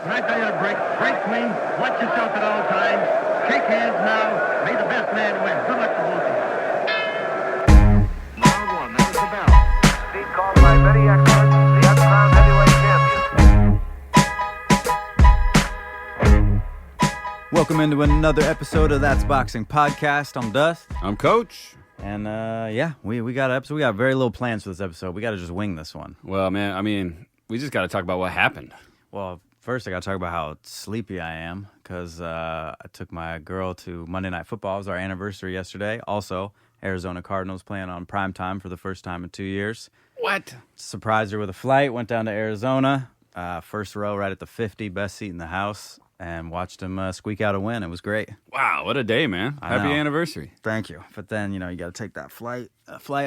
Can I tell you to break clean? Watch yourself at all times. Shake hands now. May the best man win. Good luck to both of you. Round one. That was the bell. Speed called by very excellent. The uncrowned heavyweight champion. Welcome into another episode of That's Boxing Podcast. I'm Dust. I'm Coach. And we got an episode. We got very little plans for this episode. We got to just wing this one. Well, man, I mean, we just got to talk about what happened. Well, first I got to talk about how sleepy I am because I took my girl to Monday Night Football. It was our anniversary yesterday. Also, Arizona Cardinals playing on prime time for the first time in 2 years. What? Surprised her with a flight. Went down to Arizona. First row right at the 50, best seat in the house. And watched him squeak out a win. It was great. Wow, what a day, man. Happy anniversary. Thank you. But then, you got to take that flight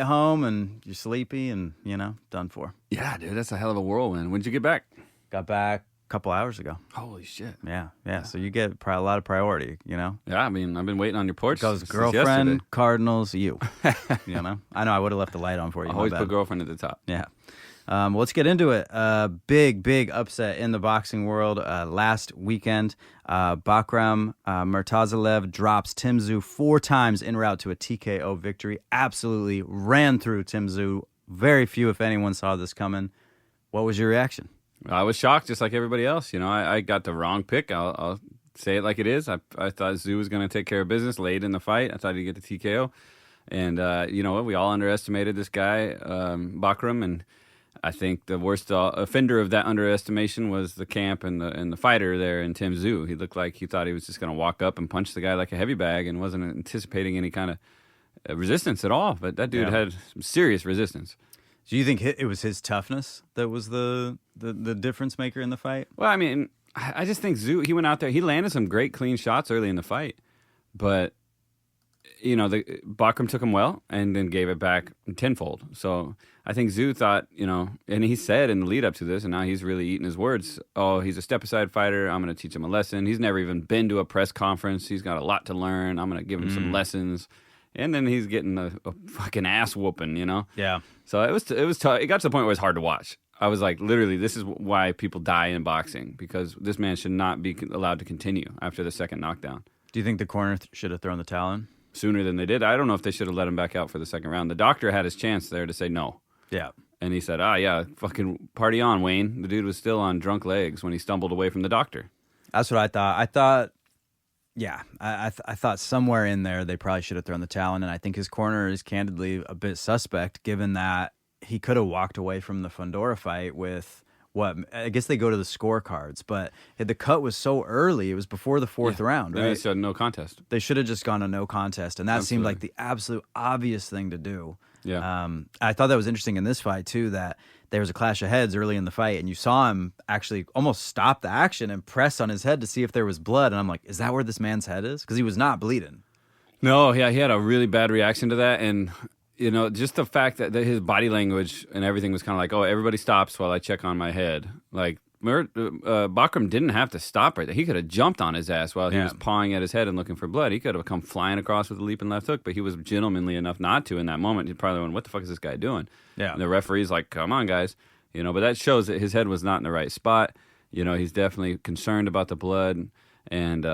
home, and you're sleepy and, done for. Yeah, dude, that's a hell of a whirlwind. When'd you get back? Got back a couple hours ago. Holy shit. Yeah. So you get a lot of priority, Yeah, I mean, I've been waiting on your porch. Goes since girlfriend, yesterday. Cardinals, you. I know I would have left the light on for you. Always put girlfriend at the top. Yeah. Well, let's get into it. Big upset in the boxing world last weekend. Bakram Murtazaliev drops Tim Tszyu 4 times en route to a TKO victory. Absolutely ran through Tim Tszyu. Very few, if anyone, saw this coming. What was your reaction? I was shocked, just like everybody else. I got the wrong pick. I'll say it like it is. I thought Tszyu was going to take care of business late in the fight. I thought he'd get the TKO. And you know what? We all underestimated this guy, Bakram, and I think the worst offender of that underestimation was the camp and the fighter there in Tim Tszyu. He looked like he thought he was just going to walk up and punch the guy like a heavy bag and wasn't anticipating any kind of resistance at all. But that dude had some serious resistance. Do you think it was his toughness that was the difference maker in the fight? Well, I mean, I just think Tszyu, he went out there, he landed some great clean shots early in the fight, but Bakram took him well and then gave it back tenfold. So I think Tszyu thought, and he said in the lead up to this, and now he's really eating his words. Oh, he's a step aside fighter. I'm going to teach him a lesson. He's never even been to a press conference. He's got a lot to learn. I'm going to give him some lessons. And then he's getting a fucking ass whooping, Yeah. So it was tough. It got to the point where it was hard to watch. I was like, literally, this is why people die in boxing, because this man should not be allowed to continue after the second knockdown. Do you think the corner should have thrown the towel in? Sooner than they did. I don't know if they should have let him back out for the second round. The doctor had his chance there to say no. Yeah. And he said, fucking party on, Wayne. The dude was still on drunk legs when he stumbled away from the doctor. That's what I thought. I thought somewhere in there they probably should have thrown the towel in, and I think his corner is candidly a bit suspect, given that he could have walked away from the Fundora fight with what I guess they go to the scorecards, but the cut was so early. It was before the fourth round, right? They said no contest. They should have just gone to no contest, and that seemed like the absolute obvious thing to do. Yeah. I thought that was interesting in this fight too, that there was a clash of heads early in the fight, and you saw him actually almost stop the action and press on his head to see if there was blood. And I'm like, is that where this man's head is? Because he was not bleeding. No, yeah, he had a really bad reaction to that, and just the fact that his body language and everything was kind of like, oh, everybody stops while I check on my head. Like, Bakram didn't have to stop right there. He could have jumped on his ass while he was pawing at his head and looking for blood. He could have come flying across with a leaping left hook, but he was gentlemanly enough not to in that moment. He probably went, what the fuck is this guy doing? Yeah. And the referee's like, come on, guys. But that shows that his head was not in the right spot. He's definitely concerned about the blood. And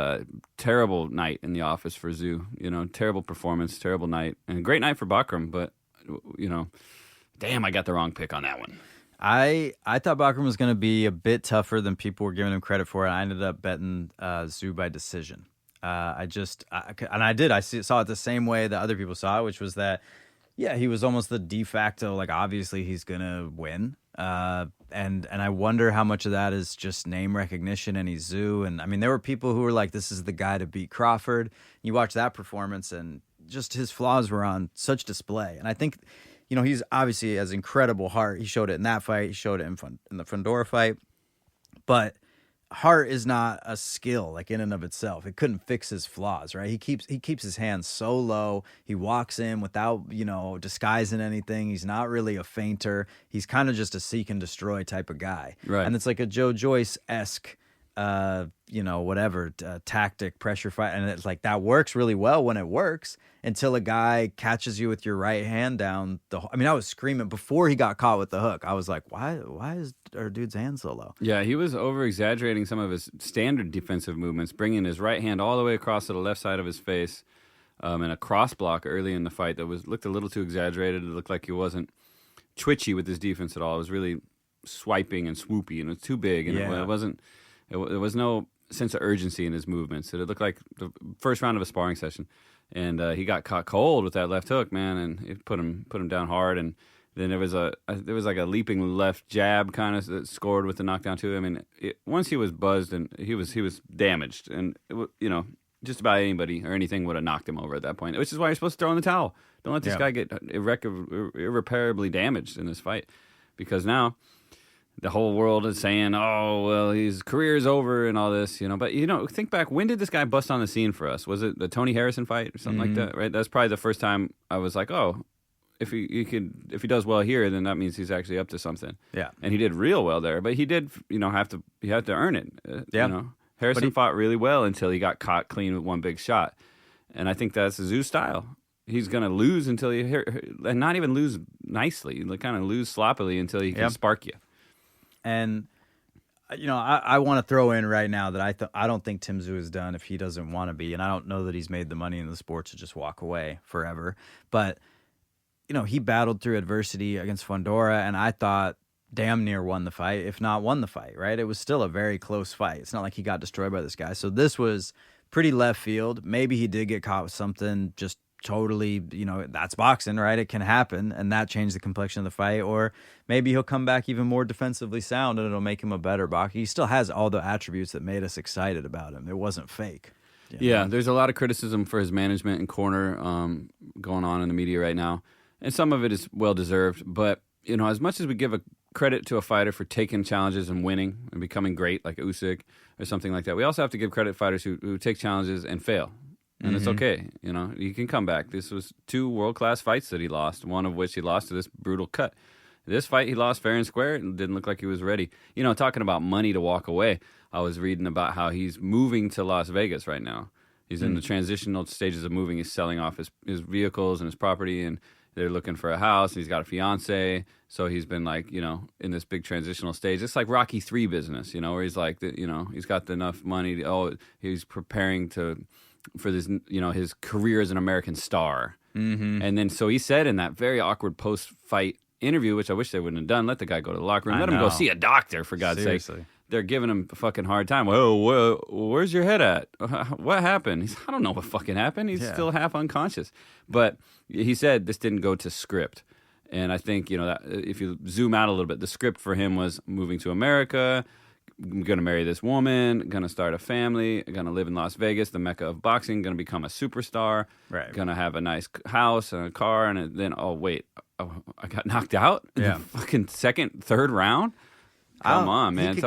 terrible night in the office for Tszyu. Terrible performance, terrible night. And great night for Bakram, but, damn, I got the wrong pick on that one. I thought Bakram was going to be a bit tougher than people were giving him credit for, and I ended up betting Tszyu by decision. I saw it the same way that other people saw it, which was that, he was almost the de facto, like, obviously he's going to win. And I wonder how much of that is just name recognition and he's Tszyu. And I mean, there were people who were like, this is the guy to beat Crawford. You watch that performance and just his flaws were on such display. And I think, he's obviously has incredible heart. He showed it in that fight. He showed it in the Fundora fight. But heart is not a skill, like in and of itself. It couldn't fix his flaws, right? He keeps his hands so low. He walks in without, disguising anything. He's not really a feinter. He's kind of just a seek and destroy type of guy. Right. And it's like a Joe Joyce-esque whatever tactic, pressure fight, and it's like that works really well when it works until a guy catches you with your right hand down the. I mean, I was screaming before he got caught with the hook. I was like, why is our dude's hand so low? Yeah, he was over exaggerating some of his standard defensive movements, bringing his right hand all the way across to the left side of his face, and a cross block early in the fight that looked a little too exaggerated. It looked like he wasn't twitchy with his defense at all. It was really swiping and swoopy, and it was too big, and it wasn't. There was no sense of urgency in his movements. It looked like the first round of a sparring session, and he got caught cold with that left hook, man, and it put him down hard. And then there was like a leaping left jab kind of that scored with the knockdown too. I mean, once he was buzzed and he was damaged, and just about anybody or anything would have knocked him over at that point. Which is why you're supposed to throw in the towel. Don't let this guy get irreparably damaged in this fight, because now the whole world is saying, oh, well, his career is over and all this, But, think back, when did this guy bust on the scene for us? Was it the Tony Harrison fight or something like that, right? That's probably the first time I was like, oh, if he does well here, then that means he's actually up to something. Yeah. And he did real well there, but he did, had to earn it. Harrison fought really well until he got caught clean with one big shot. And I think that's Tszyu style. He's going to lose until and not even lose nicely, kind of lose sloppily until he can spark you. And, I want to throw in right now that I don't think Tim Tszyu is done if he doesn't want to be. And I don't know that he's made the money in the sport to just walk away forever. But, he battled through adversity against Fundora, and I thought damn near won the fight, if not won the fight, right? It was still a very close fight. It's not like he got destroyed by this guy. So this was pretty left field. Maybe he did get caught with something just totally, that's boxing, right? It can happen, and that changed the complexion of the fight. Or maybe he'll come back even more defensively sound, and it'll make him a better boxer. He still has all the attributes that made us excited about him. It wasn't fake. Yeah, there's a lot of criticism for his management and corner going on in the media right now, and some of it is well-deserved. But, as much as we give a credit to a fighter for taking challenges and winning and becoming great, like Usyk or something like that, we also have to give credit to fighters who take challenges and fail. And it's okay, he can come back. This was 2 world-class fights that he lost, one of which he lost to this brutal cut. This fight, he lost fair and square. It didn't look like he was ready. Talking about money to walk away, I was reading about how he's moving to Las Vegas right now. He's in the transitional stages of moving. He's selling off his vehicles and his property, and they're looking for a house. He's got a fiance, so he's been in this big transitional stage. It's like Rocky III business, where he's like, he's got enough money. He's preparing for this, his career as an American star. Mm-hmm. And then, so he said in that very awkward post-fight interview, which I wish they wouldn't have done, let the guy go to the locker room. Let him go see a doctor, for God's sake. They're giving him a fucking hard time. Well, where's your head at? What happened? I don't know what fucking happened. He's still half unconscious. But he said this didn't go to script. And I think, that if you zoom out a little bit, the script for him was moving to America, I'm going to marry this woman, going to start a family, going to live in Las Vegas, the mecca of boxing, going to become a superstar, going to have a nice house and a car, and then, I got knocked out in the fucking second, third round? Come on, man. He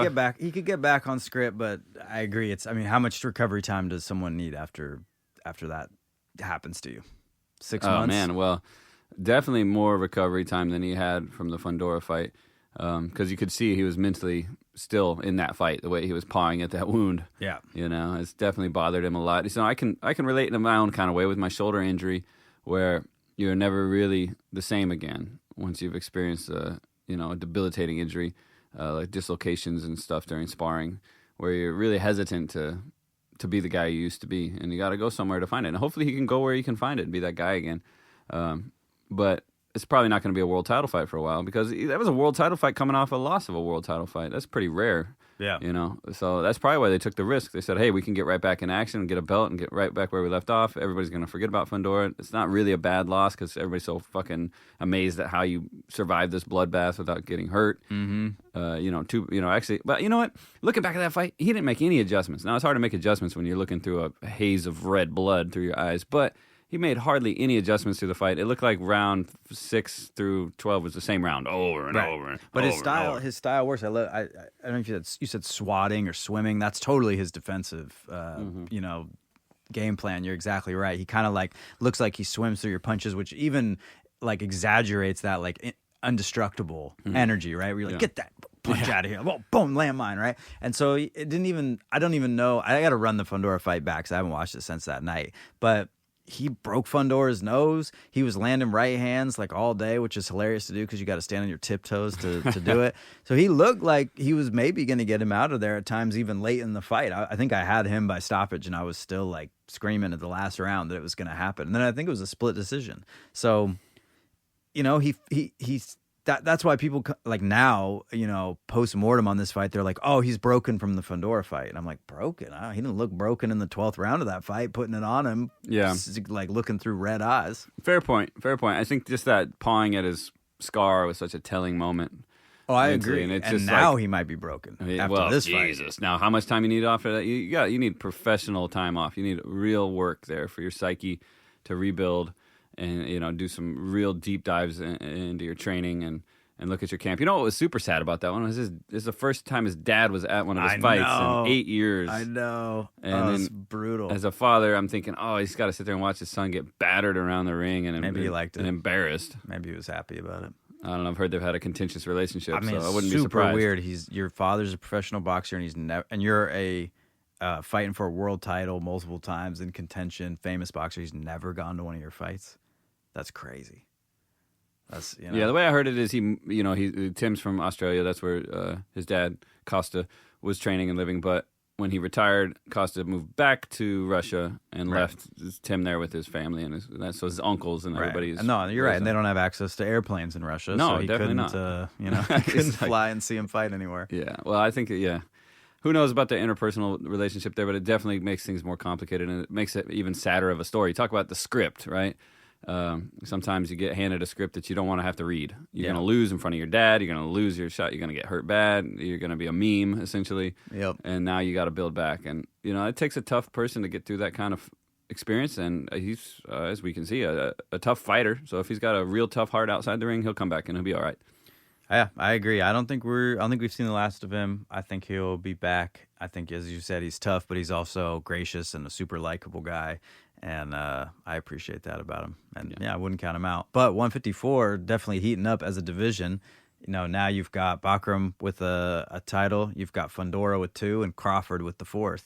could get back on script, but I agree. How much recovery time does someone need after that happens to you? 6 months? Oh, man. Well, definitely more recovery time than he had from the Fundora fight, because you could see he was mentally still in that fight, the way he was pawing at that wound. Yeah. It's definitely bothered him a lot. So I can relate in my own kind of way with my shoulder injury, where you're never really the same again once you've experienced a debilitating injury, like dislocations and stuff during sparring, where you're really hesitant to be the guy you used to be, and you got to go somewhere to find it. And hopefully he can go where he can find it and be that guy again. But it's probably not going to be a world title fight for a while, because that was a world title fight coming off a loss of a world title fight. That's pretty rare. Yeah. So that's probably why they took the risk. They said, hey, we can get right back in action and get a belt and get right back where we left off. Everybody's going to forget about Fundora. It's not really a bad loss because everybody's so fucking amazed at how you survived this bloodbath without getting hurt. Mm-hmm. Actually, but you know what? Looking back at that fight, he didn't make any adjustments. Now, it's hard to make adjustments when you're looking through a haze of red blood through your eyes, but he made hardly any adjustments to the fight. It looked like round 6 through 12 was the same round over and over. But his style works. I don't know if you said swatting or swimming. That's totally his defensive, game plan. You're exactly right. He kind of looks like he swims through your punches, which even exaggerates that indestructible energy, right? Where you're like, get that, punch out of here. Well, boom, landmine, right? And so it didn't even, I don't even know. I got to run the Fundora fight back because I haven't watched it since that night. But he broke Fundora's nose. He was landing right hands like all day, which is hilarious to do because you got to stand on your tiptoes to do it. So he looked like he was maybe going to get him out of there at times, even late in the fight. I think I had him by stoppage, and I was still like screaming at the last round that it was going to happen. And then I think it was a split decision. So, you know, he's that's why people like now, you know, post-mortem on this fight, they're like, oh, he's broken from the Fundora fight. And I'm like, broken? He didn't look broken in the 12th round of that fight, putting it on him. Yeah. Like looking through red eyes. Fair point. I think just that pawing at his scar was such a telling moment. Oh, I agree. And, and now he might be broken after this fight. Jesus. Now, how much time you need off of that? You need professional time off. You need real work there for your psyche to rebuild and, you know, do some real deep dives into your training and look at your camp. You know what was super sad about that one was this is the first time his dad was at one of his fights in 8 years. I know. And it's brutal. As a father, I'm thinking, oh, he's got to sit there and watch his son get battered around the ring and maybe he liked it and embarrassed. Maybe he was happy about it. I don't know. I've heard they've had a contentious relationship. I mean, so I wouldn't super be surprised. Weird. Your father's a professional boxer, and he's never. And you're a fighting for a world title multiple times in contention, famous boxer. He's never gone to one of your fights. That's crazy. That's, you know. Yeah, the way I heard it is Tim's from Australia. That's where his dad Costa was training and living. But when he retired, Costa moved back to Russia and left Tim there with his family and his uncles and everybody. No, you're right. And they don't have access to airplanes in Russia. No, so he definitely couldn't, not. He couldn't fly and see him fight anywhere. Yeah. Well, I think who knows about the interpersonal relationship there, but it definitely makes things more complicated and it makes it even sadder of a story. Talk about the script, right? Sometimes you get handed a script that you don't want to have to read. You're going to lose in front of your dad. You're going to lose your shot. You're going to get hurt bad. You're going to be a meme, essentially. Yep. And now you got to build back. And, you know, it takes a tough person to get through that kind of experience. And he's, as we can see, a tough fighter. So if he's got a real tough heart outside the ring, he'll come back and he'll be all right. Yeah, I agree. I don't think we've seen the last of him. I think he'll be back. I think, as you said, he's tough, but he's also gracious and a super likable guy. And I appreciate that about him. And I wouldn't count him out. But 154 definitely heating up as a division. You know, now you've got Bakram with a title. You've got Fundora with 2 and Crawford with the 4th.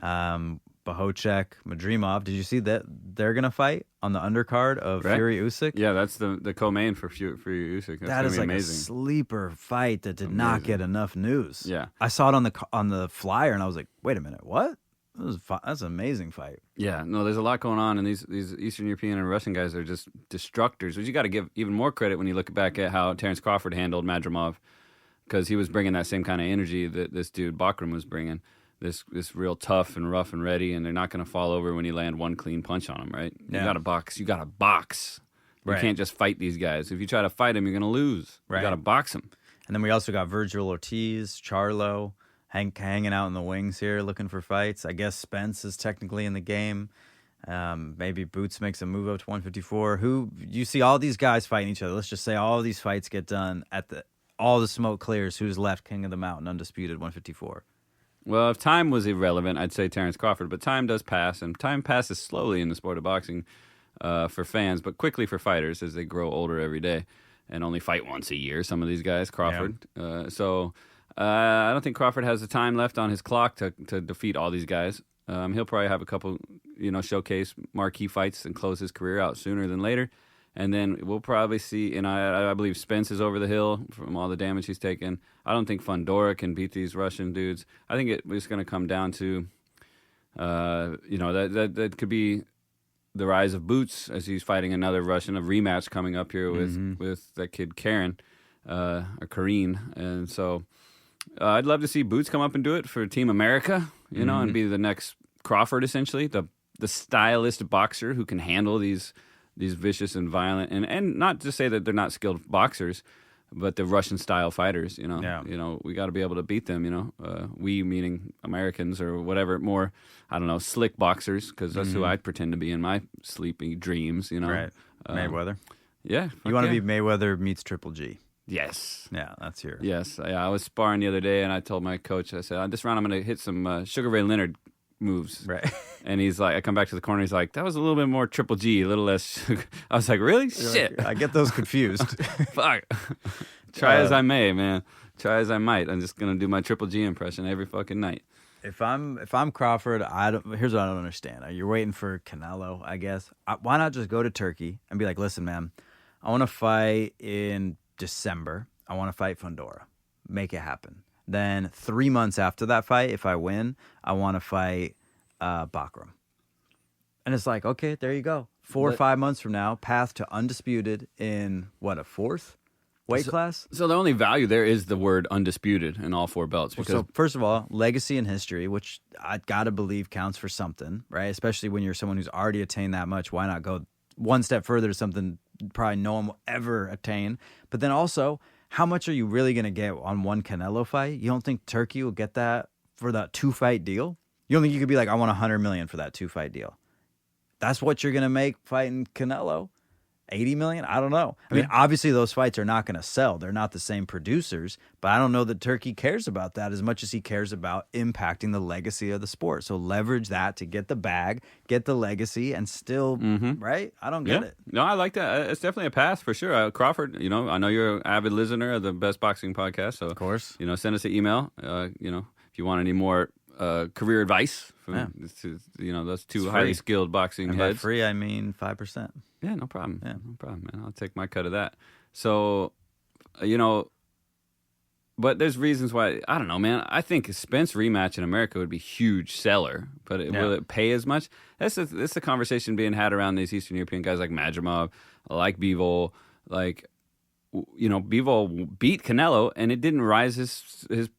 Bahocek, Madrimov. Did you see that they're going to fight on the undercard of Fury Usyk? Yeah, that's the co-main for Fury Usyk. That is like amazing. A sleeper fight that did not get enough news. Yeah. I saw it on the flyer and I was like, wait a minute, what? That's an amazing fight. Yeah, no, there's a lot going on, and these Eastern European and Russian guys are just destructors. Which you got to give even more credit when you look back at how Terence Crawford handled Madrimov, because he was bringing that same kind of energy that this dude Bakram was bringing. This real tough and rough and ready, and they're not going to fall over when you land one clean punch on them, right? Yeah. You got to box. You got to box. You can't just fight these guys. If you try to fight them, you're going to lose. Right. You got to box them. And then we also got Virgil Ortiz, Charlo. Hanging out in the wings here, looking for fights. I guess Spence is technically in the game. Maybe Boots makes a move up to 154. Who you see all these guys fighting each other. Let's just say all these fights get done all the smoke clears. Who's left king of the mountain, undisputed 154? Well, if time was irrelevant, I'd say Terence Crawford. But time does pass, and time passes slowly in the sport of boxing for fans, but quickly for fighters as they grow older every day and only fight once a year. Some of these guys, Crawford. Yeah. I don't think Crawford has the time left on his clock to defeat all these guys. He'll probably have a couple, showcase marquee fights and close his career out sooner than later. And then we'll probably see, and I believe Spence is over the hill from all the damage he's taken. I don't think Fundora can beat these Russian dudes. I think it's going to come down to, that could be the rise of Boots as he's fighting another Russian, a rematch coming up here with that kid Karen, or Karine. And so... I'd love to see Boots come up and do it for Team America, and be the next Crawford, essentially, the stylist boxer who can handle these vicious and violent, and not to say that they're not skilled boxers, but the Russian-style fighters, we got to be able to beat them, we meaning Americans or whatever, more, I don't know, slick boxers, because that's who I pretend to be in my sleeping dreams, Right, Mayweather. Yeah. You want to be Mayweather meets Triple G. Yes. Yeah, that's your... Yes. Yeah, I was sparring the other day, and I told my coach, I said, this round I'm going to hit some Sugar Ray Leonard moves. Right. And he's like, I come back to the corner, he's like, that was a little bit more Triple G, a little less... I was like, really? Shit. I get those confused. Fuck. Try as I may, man. Try as I might. I'm just gonna do my Triple G impression every fucking night. If I'm Crawford, here's what I don't understand. You're waiting for Canelo, I guess. Why not just go to Turkey and be like, listen, man, I want to fight in December. I want to fight Fundora. Make it happen. Then 3 months after that fight, if I win, I want to fight Bakram. And it's like, okay, there you go. 4 or 5 months from now, path to undisputed in, what, a fourth weight class? So the only value there is the word undisputed in all 4 belts. Because So first of all, legacy and history, which I gotta believe counts for something, right? Especially when you're someone who's already attained that much. Why not go one step further to something probably no one will ever attain? But then also, how much are you really gonna get on one Canelo fight? You don't think Turkey will get that for that 2-fight deal? You don't think you could be like, I want $100 million for that 2-fight deal? That's what you're gonna make fighting Canelo? 80 million? I don't know. I mean, obviously those fights are not going to sell. They're not the same producers, but I don't know that Turkey cares about that as much as he cares about impacting the legacy of the sport. So leverage that to get the bag, get the legacy, and still, right? I don't get it. No, I like that. It's definitely a path for sure. Crawford, I know you're an avid listener of the Best Boxing Podcast. So, Of course. Send us an email, if you want any more career advice from, those two highly skilled boxing And heads. by free, I mean 5%. Yeah, no problem. Yeah. No problem, man. I'll take my cut of that. So, but there's reasons why, I don't know, man. I think a Spence rematch in America would be a huge seller, but will it pay as much? That's the conversation being had around these Eastern European guys like Madrimov, like Bivol, Bivol beat Canelo, and it didn't rise his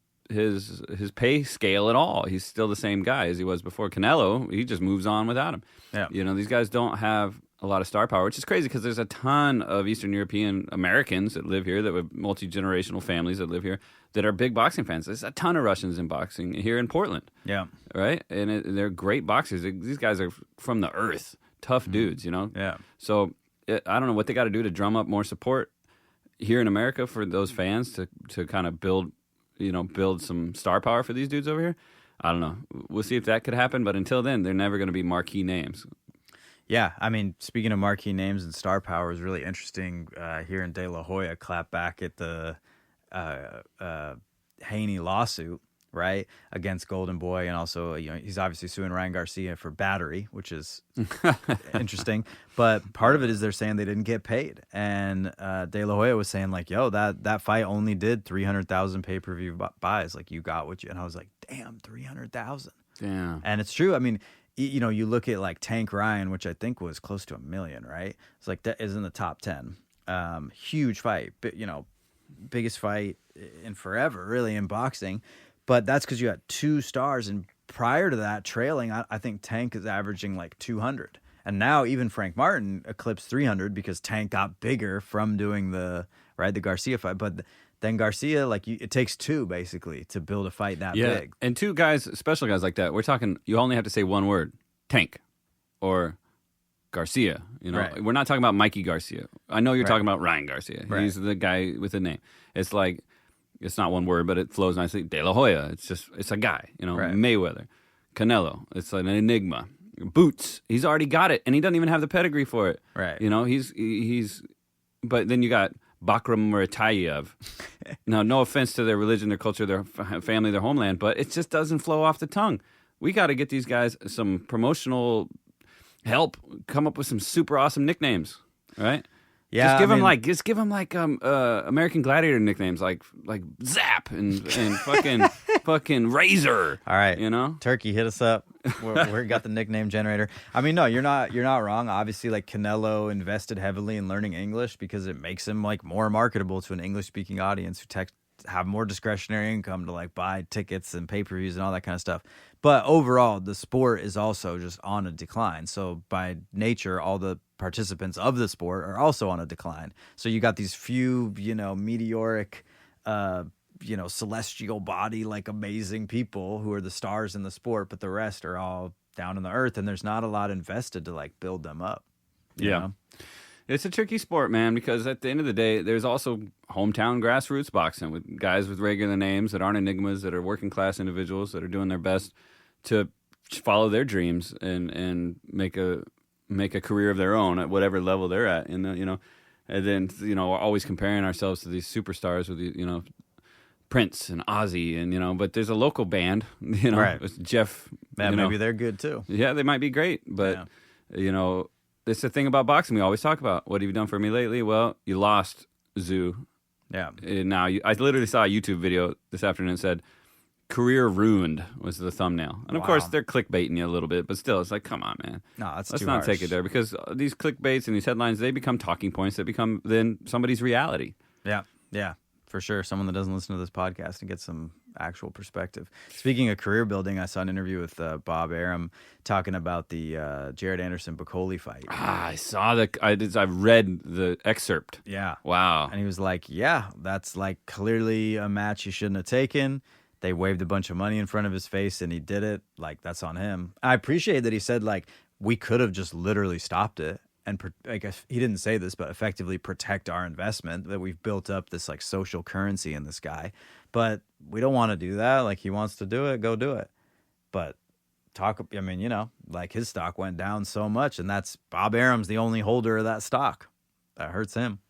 pay scale at all. He's still the same guy as he was before. Canelo, he just moves on without him. Yeah. These guys don't have a lot of star power, which is crazy because there's a ton of Eastern European Americans that live here, that have multi-generational families that live here, that are big boxing fans. There's a ton of Russians in boxing here in Portland. Yeah. Right? And they're great boxers. These guys are from the earth. Tough dudes, Yeah. So I don't know what they got to do to drum up more support here in America for those fans to kind of build some star power for these dudes over here. I don't know. We'll see if that could happen, but until then, they're never going to be marquee names. Yeah, I mean, speaking of marquee names and star power, is really interesting hearing De La Hoya clap back at the Haney lawsuit, right, against Golden Boy, and also he's obviously suing Ryan Garcia for battery, which is interesting. But part of it is they're saying they didn't get paid, and De La Hoya was saying like, "Yo, that fight only did 300,000 pay-per-view buys. Like, you got what you," and I was like, "Damn, 300,000." Yeah, and it's true. I mean, you look at like Tank Ryan, which I think was close to $1 million, right? It's like that is in the top 10. Huge fight, but biggest fight in forever, really, in boxing. But that's because you had 2 stars, and prior to that, trailing, I think Tank is averaging like 200. And now even Frank Martin eclipsed 300 because Tank got bigger from doing the Garcia fight. But then Garcia, it takes 2 basically to build a fight that big. And 2 guys, special guys like that. We're talking. You only have to say one word: Tank, or Garcia. Right. We're not talking about Mikey Garcia. I know you're Right. talking about Ryan Garcia. Right. He's the guy with a name. It's like, it's not one word, but it flows nicely. De La Hoya. It's a guy. Right. Mayweather, Canelo. It's an enigma. Boots. He's already got it, and he doesn't even have the pedigree for it. Right. He's. But then you got Bakram Murtazaliev. Now, no offense to their religion, their culture, their family, their homeland, but it just doesn't flow off the tongue. We got to get these guys some promotional help. Come up with some super awesome nicknames, right? Yeah, Just give them American Gladiator nicknames like Zap and fucking Razor. All right, Turkey, hit us up. We got the nickname generator. I mean, no, you're not wrong. Obviously, like Canelo invested heavily in learning English because it makes him like more marketable to an English speaking audience who have more discretionary income to buy tickets and pay-per-views and all that kind of stuff. But overall, the sport is also just on a decline. So by nature, all the participants of the sport are also on a decline. So you got these few, meteoric, celestial body, amazing people who are the stars in the sport, but the rest are all down in the earth, and there's not a lot invested to build them up. You know? It's a tricky sport, man, because at the end of the day, there's also hometown grassroots boxing with guys with regular names that aren't enigmas, that are working class individuals that are doing their best to follow their dreams and make a career of their own at whatever level they're at. And and then always comparing ourselves to these superstars with Prince and Ozzy, and but there's a local band, Right. with Jeff. Yeah, maybe they're good too. Yeah, they might be great, but it's the thing about boxing we always talk about. What have you done for me lately? Well, you lost Tszyu. Yeah. And now I literally saw a YouTube video this afternoon that said "career ruined" was the thumbnail, and of course they're clickbaiting you a little bit, but still, it's like, come on, man. No, that's Let's too not take harsh. it there, because these clickbaits and these headlines, they become talking points that become then somebody's reality. Yeah, yeah, for sure. Someone that doesn't listen to this podcast and get some actual perspective. Speaking of career building, I saw an interview with Bob Arum talking about the Jared Anderson-Bacoli fight. I saw I read the excerpt. Yeah. Wow. And he was like, yeah, that's like clearly a match he shouldn't have taken. They waved a bunch of money in front of his face and he did it. Like, that's on him. I appreciate that he said, like, we could have just literally stopped it. And I guess he didn't say this, but effectively protect our investment, that we've built up this like social currency in this guy. But we don't want to do that. Like, he wants to do it, go do it. But like his stock went down so much, and that's Bob Arum's the only holder of that stock. That hurts him.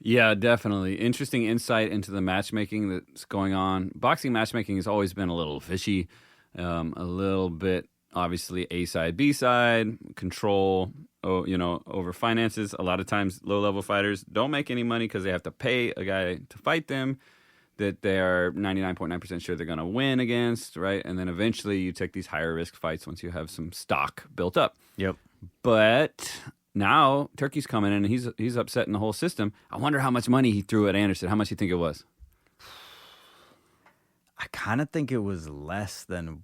Yeah, definitely. Interesting insight into the matchmaking that's going on. Boxing matchmaking has always been a little fishy, a little bit, obviously, A side, B side, control, over finances. A lot of times, low-level fighters don't make any money because they have to pay a guy to fight them that they are 99.9% sure they're going to win against, right? And then eventually you take these higher-risk fights once you have some stock built up. Yep. But now Turkey's coming in, and he's upsetting the whole system. I wonder how much money he threw at Anderson. How much do you think it was? I kind of think it was less than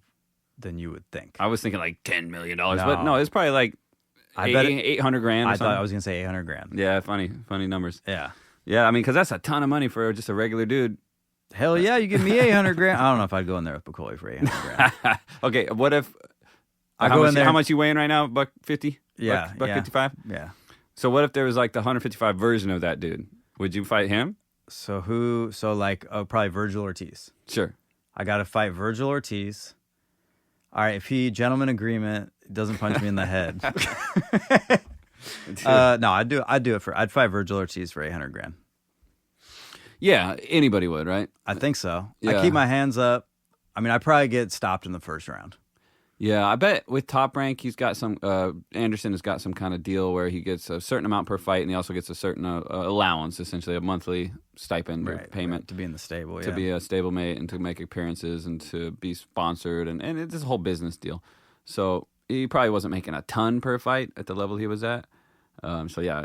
you would think. I was thinking like $10 million, No. but no, it's probably like I bet 800 grand or I something. thought I was going to say 800 grand. Yeah, funny numbers. Yeah. Yeah, I mean, because that's a ton of money for just a regular dude. Hell yeah, you give me 800 grand. I don't know if I'd go in there with Bacoli for 800 grand. Okay, what if I go in there. How much you weighing right now? $150? Yeah, Buck yeah. 55? Yeah. So what if there was like the 155 version of that dude? Would you fight him? So probably Virgil Ortiz. Sure. I got to fight Virgil Ortiz. All right, if he, gentleman agreement, doesn't punch me in the head. No, I'd fight Virgil Ortiz for 800 grand. Yeah, anybody would, right? I think so. Yeah. I keep my hands up. I mean, I probably get stopped in the first round. Yeah, I bet with Top Rank, he's got some. Anderson has got some kind of deal where he gets a certain amount per fight, and he also gets a certain allowance, essentially a monthly stipend or payment to be in the stable, to be a stablemate and to make appearances and to be sponsored, and it's a whole business deal. So he probably wasn't making a ton per fight at the level he was at. So yeah,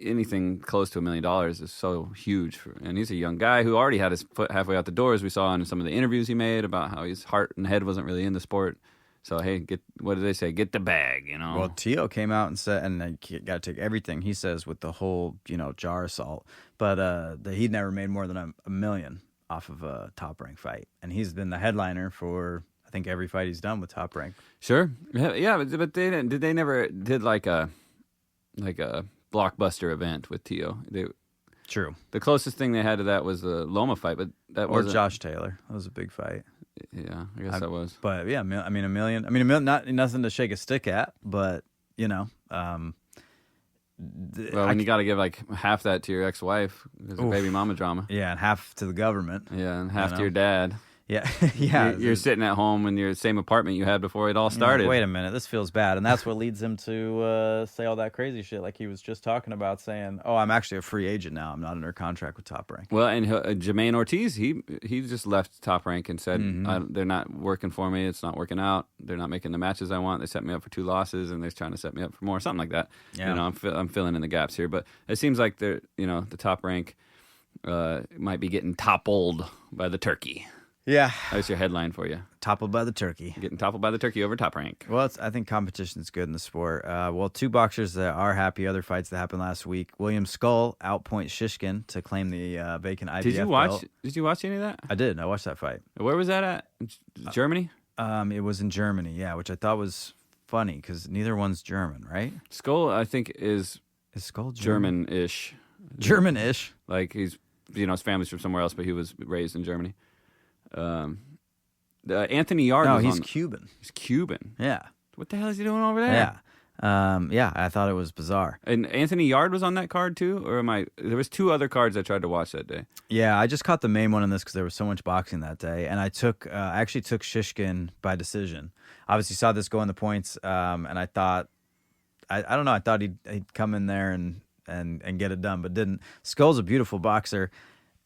anything close to $1 million is so huge, and he's a young guy who already had his foot halfway out the door, as we saw in some of the interviews he made about how his heart and head wasn't really in the sport. So, hey, what do they say? Get the bag, Well, Tszyu came out and said, and I got to take everything he says with the whole, jar of salt, but that he'd never made more than $1 million off of a Top Rank fight. And he's been the headliner for, I think, every fight he's done with Top Rank. Sure. Yeah, but they didn't. They never did like a blockbuster event with Tszyu. True. The closest thing they had to that was the Loma fight, but that Or was Josh Taylor. That was a big fight. Yeah, I guess that was. But yeah, $1 million. Not nothing to shake a stick at, but Well, and you got to give like half that to your ex-wife because of baby mama drama. Yeah, and half to the government. Yeah, and half to your dad. Yeah, yeah. You're sitting at home in your same apartment you had before it all started. Wait a minute, this feels bad, and that's what leads him to say all that crazy shit, like he was just talking about, saying, "Oh, I'm actually a free agent now. I'm not under contract with Top Rank." Well, and Jermaine Ortiz, he just left Top Rank and said, "They're not working for me. It's not working out. They're not making the matches I want. They set me up for 2 losses, and they're trying to set me up for more, something like that." Yeah. I'm filling in the gaps here, but it seems like the Top Rank might be getting toppled by the turkey. Yeah, That's your headline for you. toppled by the turkey. Getting toppled by the turkey over Top Rank. Well, I think competition's good in the sport. 2 boxers that are happy. Other fights that happened last week. William Skull outpoints Shishkin to claim the vacant IBF belt. Did you watch any of that? I did. I watched that fight. Where was that at? Germany? It was in Germany, yeah, which I thought was funny because neither one's German, right? Skull, I think, is Skull German? German-ish. German-ish. Like he's, his family's from somewhere else, but he was raised in Germany. Anthony Yard. No, he's Cuban. He's Cuban. Yeah. What the hell is he doing over there? Yeah. Yeah, I thought it was bizarre. And Anthony Yard was on that card too, or am I? There was 2 other cards I tried to watch that day. Yeah, I just caught the main one in this because there was so much boxing that day, and I actually took Shishkin by decision. Obviously, saw this go in the points, and I thought, I don't know, I thought he'd come in there and get it done, but didn't. Skull's a beautiful boxer.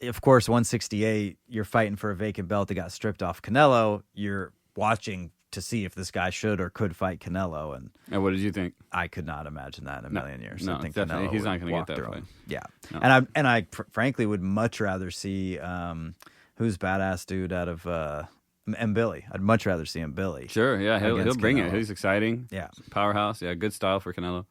Of course, 168, you're fighting for a vacant belt that got stripped off Canelo. You're watching to see if this guy should or could fight Canelo, and what did you think? I could not imagine that in a million years. No, I think definitely. Canelo He's not would going to walk get that through fight. him. Yeah, No. and I frankly would much rather see who's badass dude out of Billy. I'd much rather see him Billy. Sure, yeah, he'll against bring Canelo. it. He's exciting. Yeah. Powerhouse. Yeah, good style for Canelo.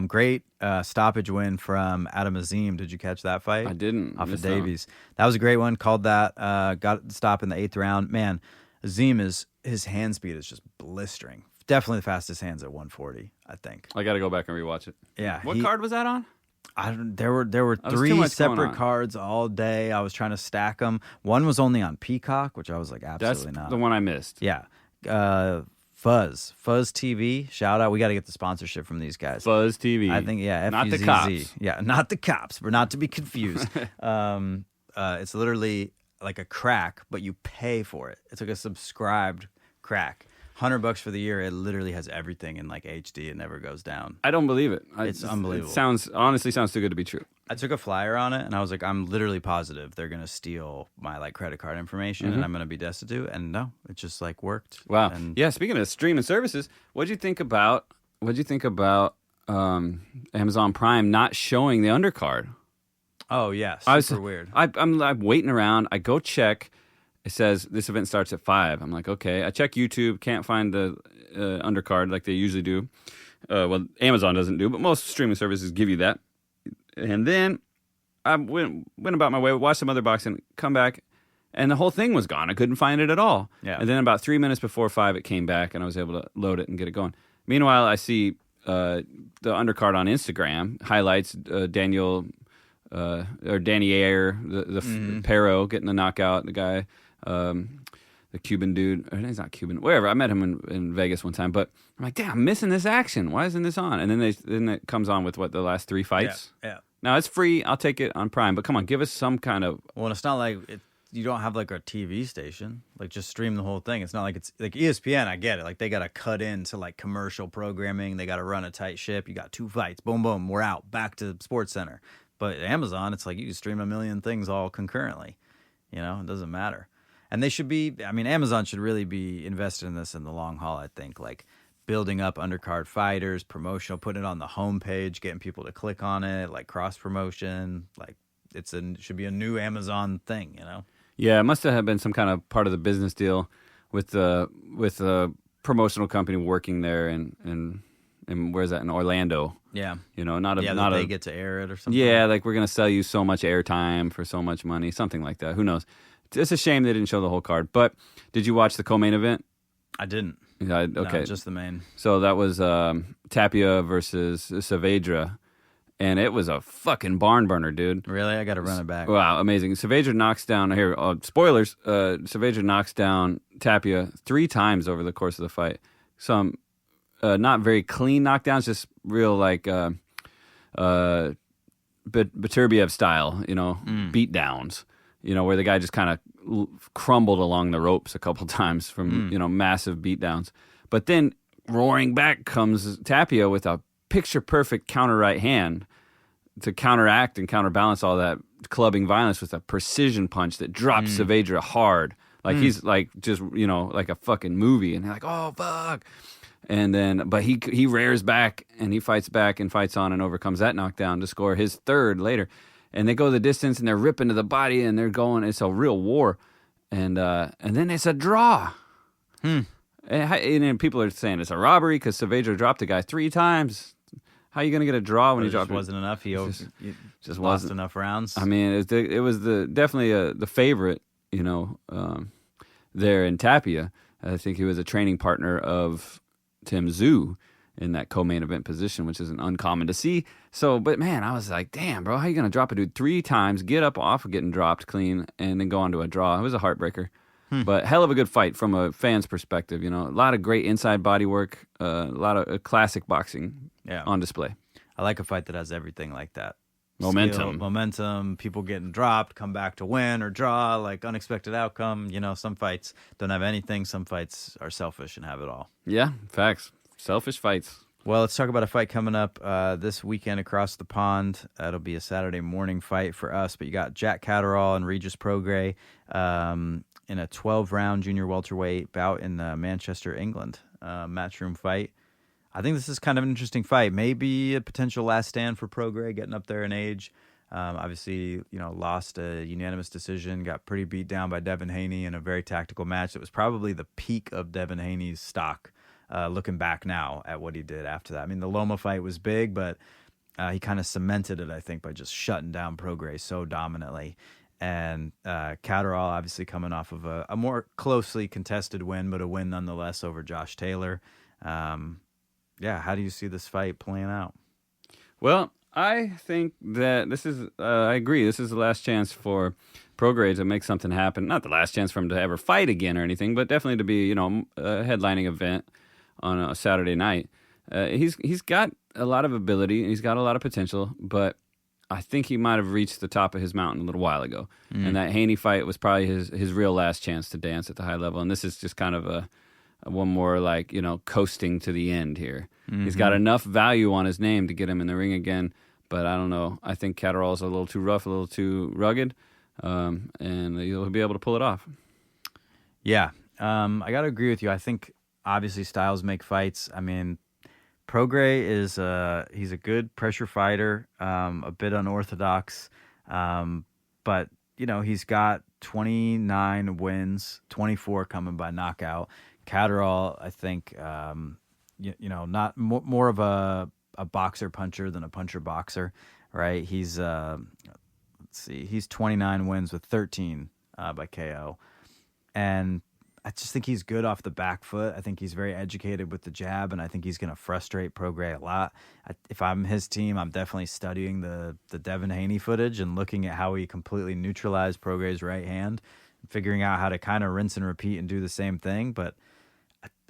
Great stoppage win from Adam Azim. Did you catch that fight? I didn't. Off of Missed that one. Davies. That was a great one. Called that. Got the stop in the 8th round. Man, Azim his hand speed is just blistering. Definitely the fastest hands at 140, I think. I got to go back and rewatch it. Yeah. What card was that on? There were was too 3 much going separate on. cards all day. I was trying to stack them. One was only on Peacock, which I was like, That's absolutely not. the one I missed. Yeah. Fuzz TV. Shout out. We got to get the sponsorship from these guys. Fuzz TV. I think, yeah. Not the FUZZ. cops. Yeah, not the cops. We're not to be confused. It's literally like a crack, but you pay for it. It's like a subscribed crack. $100 for the year. It literally has everything in like HD. It never goes down. I don't believe it. It's unbelievable. It honestly sounds too good to be true. I took a flyer on it, and I was like, I'm literally positive they're gonna steal my like credit card information, and I'm gonna be destitute. And no, it just like worked. Wow. And Yeah. Speaking of streaming services, what'd you think about Amazon Prime not showing the undercard? Oh yeah, I super was weird. I'm waiting around. I go check. It says this event starts at 5. I'm like, okay. I check YouTube. Can't find the undercard like they usually do. Well, Amazon doesn't do, but most streaming services give you that. And then I went about my way, watched some other boxing, come back, and the whole thing was gone. I couldn't find it at all. Yeah. And then about 3 minutes before 5, it came back, and I was able to load it and get it going. Meanwhile, I see the undercard on Instagram highlights Daniel or Danny Ayer, the Pero getting the knockout, the guy, the Cuban dude. Or he's not Cuban, whatever. I met him in Vegas one time, but I'm like, damn, I'm missing this action. Why isn't this on? And then it comes on with the last 3 fights. Yeah. Now it's free. I'll take it on Prime, but come on, give us some kind of. Well, it's not like you don't have like a TV station. Like just stream the whole thing. It's not like it's like ESPN. I get it. Like they got to cut into like commercial programming. They got to run a tight ship. You got 2 fights. Boom, boom. We're out. Back to Sports Center. But Amazon, it's like you can stream a million things all concurrently. You know, it doesn't matter. And they should be. I mean, Amazon should really be invested in this in the long haul. I think like building up undercard fighters, promotional, putting it on the homepage, getting people to click on it, like cross promotion. Like should be a new Amazon thing. You know. Yeah, it must have been some kind of part of the business deal with the promotional company working there, and where's that in Orlando? Yeah. You know, not they a get to air it or something. yeah, like we're gonna sell you so much airtime for so much money, something like that. Who knows? It's a shame they didn't show the whole card. But did you watch the co-main event? I didn't. Yeah, okay, No, just the main. So that was Tapia versus Saavedra, and it was a fucking barn burner, dude. Really? I got to run it back. Wow, amazing. Saavedra knocks down, here, spoilers, Saavedra knocks down Tapia 3 times over the course of the fight. Some not very clean knockdowns, just real like Beterbiev style, you know, beat downs, you know, where the guy just kind of crumbled along the ropes a couple times from, you know, massive beat downs. But then roaring back comes Tapia with a picture-perfect counter right hand to counteract and counterbalance all that clubbing violence with a precision punch that drops Saavedra hard. Like he's like just, you know, like a fucking movie. And they're like, oh, fuck. And then, but he rears back and he fights back and fights on and overcomes that knockdown to score his 3rd later. And they go the distance and they're ripping to the body and they're going, it's a real war. And then it's a draw. And then people are saying it's a robbery because Saavedra dropped a guy 3 times. How are you going to get a draw when It you drop just wasn't enough. He just lost wasn't enough rounds. I mean, it was definitely the favorite, you know, there in Tapia. I think he was a training partner of Tim Tszyu in that co-main event position, which isn't uncommon to see. So, but man, I was like, damn, bro, how you going to drop a dude 3 times, get up off of getting dropped clean, and then go on to a draw? It was a heartbreaker. But hell of a good fight from a fan's perspective. A lot of great inside body work, a lot of classic boxing on display. I like a fight that has everything like that. Momentum. Momentum, people getting dropped, come back to win or draw, like unexpected outcome. Some fights don't have anything. Some fights are selfish and have it all. Yeah, facts. Selfish fights. Well, let's talk about a fight coming up this weekend across the pond. It'll be a Saturday morning fight for us, but you got Jack Catterall and Regis Prograis in a 12-round junior welterweight bout in Manchester, England. Matchroom fight. I think this is kind of an interesting fight. Maybe a potential last stand for Prograis, getting up there in age. Obviously, lost a unanimous decision, got pretty beat down by Devin Haney in a very tactical match. It was probably the peak of Devin Haney's stock, looking back now at what he did after that. I mean, the Loma fight was big, but he kind of cemented it, I think, by just shutting down Prograis so dominantly. And Catterall obviously coming off of a more closely contested win, but a win nonetheless over Josh Taylor. How do you see this fight playing out? Well, I think that this is, I agree, this is the last chance for Prograis to make something happen. Not the last chance for him to ever fight again or anything, but definitely to be, a headlining event on a Saturday night. He's got a lot of ability, and he's got a lot of potential, but I think he might have reached the top of his mountain a little while ago. And that Haney fight was probably his real last chance to dance at the high level, and this is just kind of one more coasting to the end here. He's got enough value on his name to get him in the ring again, but I don't know. I think Catterall's a little too rough, a little too rugged, and he'll be able to pull it off. Yeah, I got to agree with you. I think obviously styles make fights. I mean, Prograis is he's a good pressure fighter, a bit unorthodox, but he's got 29 wins, 24 coming by knockout. Catterall, I think, not more of a boxer puncher than a puncher boxer, right? He's he's 29 wins with 13 by KO, and I just think he's good off the back foot. I think he's very educated with the jab, and I think he's going to frustrate Prograis a lot. If I'm his team, I'm definitely studying the Devin Haney footage and looking at how he completely neutralized Prograis' right hand, figuring out how to kind of rinse and repeat and do the same thing. But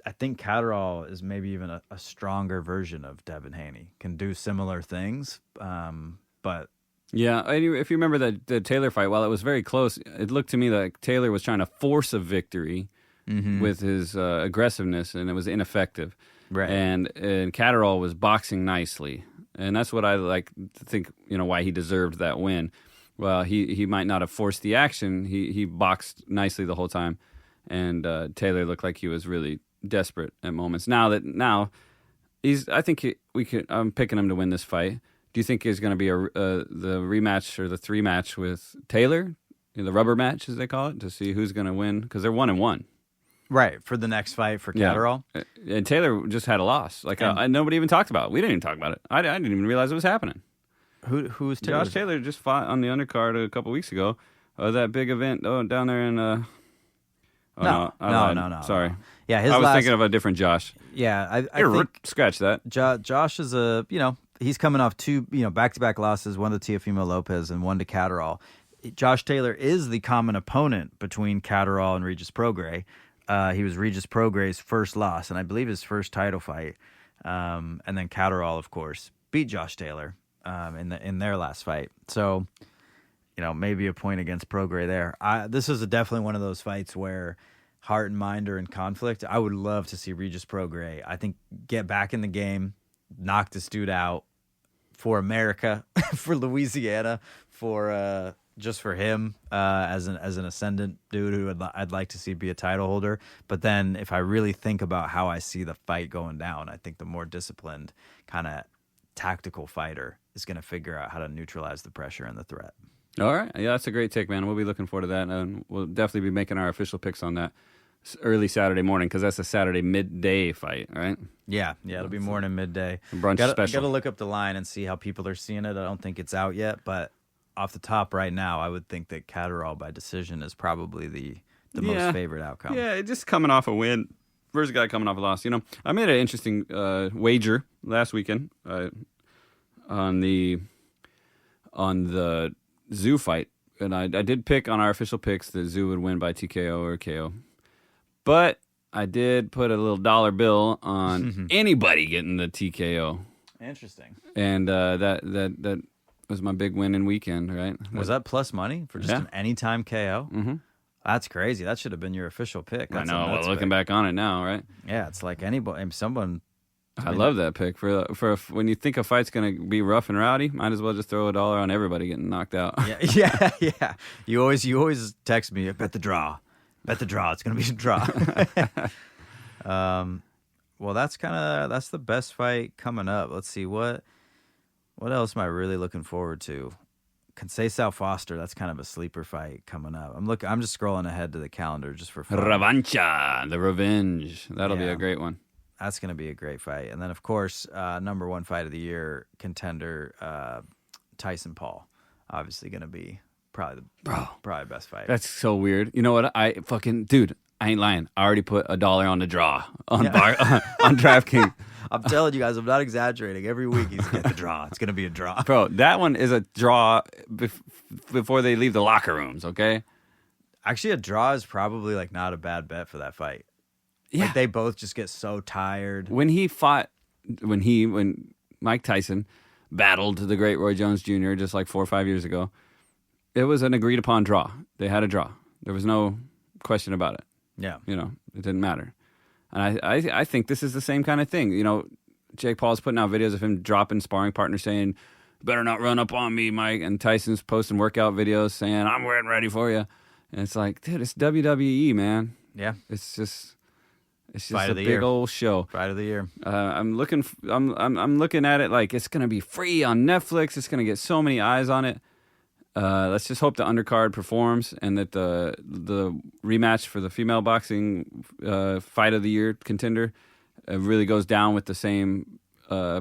I think Catterall is maybe even a stronger version of Devin Haney, can do similar things, but... Yeah, if you remember the Taylor fight, while it was very close, it looked to me like Taylor was trying to force a victory with his aggressiveness, and it was ineffective. Right. And Catterall was boxing nicely, and that's what I like to think. Why he deserved that win. Well, he might not have forced the action. He boxed nicely the whole time, and Taylor looked like he was really desperate at moments. Now he's. I think I'm picking him to win this fight. Do you think there's going to be the rematch or the 3-match with Taylor, the rubber match as they call it, to see who's going to win? Because they're 1-1. Right, for the next fight for Catterall. Yeah. And Taylor just had a loss. Nobody even talked about it. We didn't even talk about it. I didn't even realize it was happening. Who's Taylor? Josh Taylor just fought on the undercard a couple weeks ago. That big event down there in... No. Sorry. Yeah, I was thinking of a different Josh. Yeah, I think scratch that. Josh is he's coming off two, back-to-back losses, one to Teofimo Lopez and one to Catterall. Josh Taylor is the common opponent between Catterall and Regis Prograis. He was Regis Prograis' first loss, and I believe his first title fight. And then Catterall, of course, beat Josh Taylor in their last fight. So, maybe a point against Prograis there. This is definitely one of those fights where heart and mind are in conflict. I would love to see Regis Prograis, I think, get back in the game, knock this dude out for America, for Louisiana, for just for him as an ascendant dude who I'd like to see be a title holder. But then if I really think about how I see the fight going down, I think the more disciplined kind of tactical fighter is going to figure out how to neutralize the pressure and the threat. All right. Yeah, that's a great take, man. We'll be looking forward to that, and we'll definitely be making our official picks on that early Saturday morning, because that's a Saturday midday fight, right? Yeah, it'll be morning, midday. Brunch special. Got to look up the line and see how people are seeing it. I don't think it's out yet, but off the top right now, I would think that Catterall by decision is probably the most favorite outcome. Yeah, just coming off a win versus a guy coming off a loss. I made an interesting wager last weekend on the Tszyu fight. and I did pick on our official picks that Tszyu would win by TKO or KO, but I did put a little dollar bill on anybody getting the TKO. Interesting. And that was my big winning weekend, right? Was that plus money for just an anytime KO? Mm-hmm. That's crazy. That should have been your official pick. I That's know. Well, looking back on it now, right? Yeah, it's like anybody, someone. I love that pick for when you think a fight's gonna be rough and rowdy. Might as well just throw a dollar on everybody getting knocked out. Yeah. You always text me. Bet the draw. It's gonna be a draw. Well, that's the best fight coming up. Let's see what else am I really looking forward to. Conceição Foster, that's kind of a sleeper fight coming up. I'm just scrolling ahead to the calendar just for fun. Revancha, the revenge. That'll be a great one. That's going to be a great fight. And then, of course, number one fight of the year contender, Tyson Paul. Obviously going to be probably the best fight. That's so weird. You know what? Dude, I ain't lying. I already put $1 on the draw on on DraftKings. I'm telling you guys, I'm not exaggerating. Every week he's getting the draw. It's going to be a draw. Bro, that one is a draw before they leave the locker rooms, okay? Actually, a draw is probably like not a bad bet for that fight. Yeah. Like they both just get so tired. When Mike Tyson battled the great Roy Jones Jr. just like 4 or 5 years ago, it was an agreed upon draw. They had a draw. There was no question about it. Yeah. You know, it didn't matter. And I think this is the same kind of thing. You know, Jake Paul's putting out videos of him dropping sparring partners saying, better not run up on me, Mike. And Tyson's posting workout videos saying, I'm getting ready for you. And it's like, dude, it's WWE, man. Yeah. It's just Fight a of the big year. old show. Fight of the year. I'm looking at it like it's gonna be free on Netflix. It's gonna get so many eyes on it. Let's just hope the undercard performs and that the rematch for the female boxing fight of the year contender really goes down with the same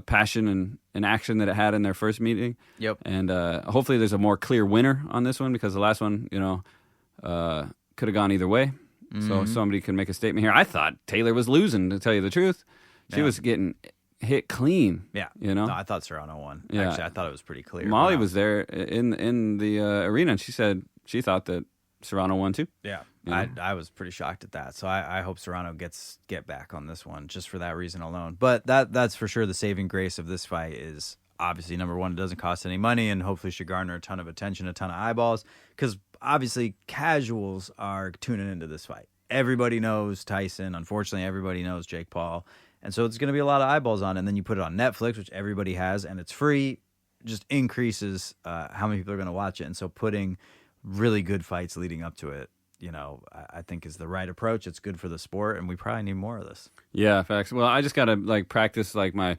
passion and action that it had in their first meeting. Yep. And hopefully there's a more clear winner on this one because the last one, could have gone either way. So somebody can make a statement here. I thought Taylor was losing, to tell you the truth. She was getting hit clean. Yeah. No, I thought Serrano won. Yeah. Actually, I thought it was pretty clear. Molly was there in the arena, and she said she thought that Serrano won too. Yeah. Yeah. I was pretty shocked at that. So I hope Serrano get back on this one just for that reason alone. But that's for sure the saving grace of this fight is obviously, number one, it doesn't cost any money, and hopefully should garner a ton of attention, a ton of eyeballs, because obviously casuals are tuning into this fight. Everybody knows Tyson. Unfortunately, everybody knows Jake Paul. And so it's going to be a lot of eyeballs on it. And then you put it on Netflix, which everybody has, and it's free, just increases how many people are going to watch it. And so putting really good fights leading up to it, I think is the right approach. It's good for the sport, and we probably need more of this. Yeah, facts. Well, I just got to practice my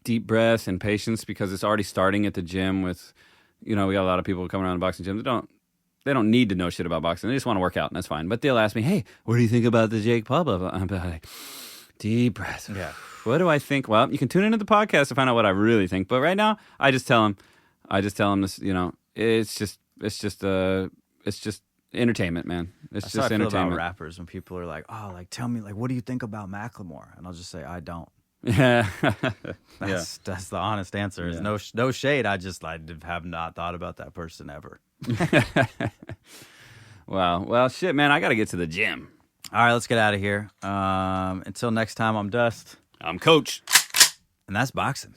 deep breaths and patience because it's already starting at the gym with, we got a lot of people coming around the boxing gym that they don't need to know shit about boxing. They just want to work out, and that's fine. But they'll ask me, hey, what do you think about the Jake Paul? I'm like, deep breath. Yeah. What do I think? Well, you can tune into the podcast to find out what I really think. But right now, I just tell them this, it's just entertainment, man. It's That's just how I feel entertainment. about rappers when people are like, oh, tell me, what do you think about Macklemore? And I'll just say, I don't. Yeah. That's the honest answer. Is Yeah. no shade. I have not thought about that person ever. Wow. Well, shit, man. I got to get to the gym. All right, let's get out of here. Until next time, I'm Dust. I'm Coach. And that's boxing.